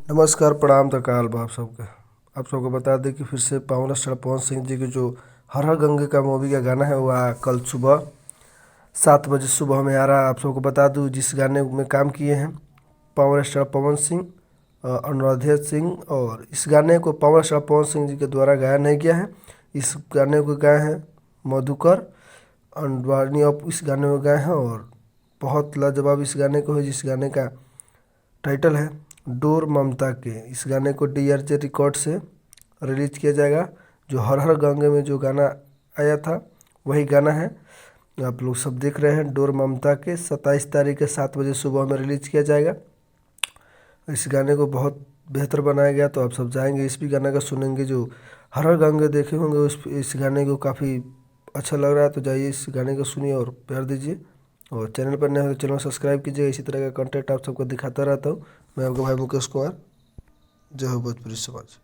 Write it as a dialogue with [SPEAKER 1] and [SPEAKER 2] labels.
[SPEAKER 1] नमस्कार, प्रणाम तकाल बा आप सबके। आप सबको बता दें कि फिर से पवन सिंह जी की जो हर हर गंगे का मूवी का गाना है वह कल सुबह 7 बजे सुबह में आ रहा है। आप सबको बता दूं जिस गाने में काम किए हैं पावर स्टार पवन सिंह, अनुराधा सिंह, और इस गाने को पावर स्टार पवन सिंह जी के द्वारा गाया नहीं किया है। इस गाने को गाए हैं मधुकर अंडवाणी, आप इस गाने को गाए हैं और बहुत लाजवाब इस गाने को है, जिस गाने का टाइटल है डोर ममता के। इस गाने को DRJ रिकॉर्ड से रिलीज किया जाएगा। जो हर हर गंगे में जो गाना आया था वही गाना है, आप लोग सब देख रहे हैं। डोर ममता के 27 तारीख के 7 बजे सुबह में रिलीज किया जाएगा। इस गाने को बहुत बेहतर बनाया गया, तो आप सब जाएंगे इस भी गाने का सुनेंगे। जो हर हर गंगे देखे होंगे इस गाने को काफ़ी अच्छा लग रहा है, तो जाइए इस गाने को सुनिए और प्यार दीजिए। और चैनल पर नए हो तो चैनल सब्सक्राइब कीजिए। इसी तरह का कंटेंट आप सबको दिखाता रहता हूँ। मैं आपका भाई मुकेश कुमार। जय हो भोजपुरी समाज।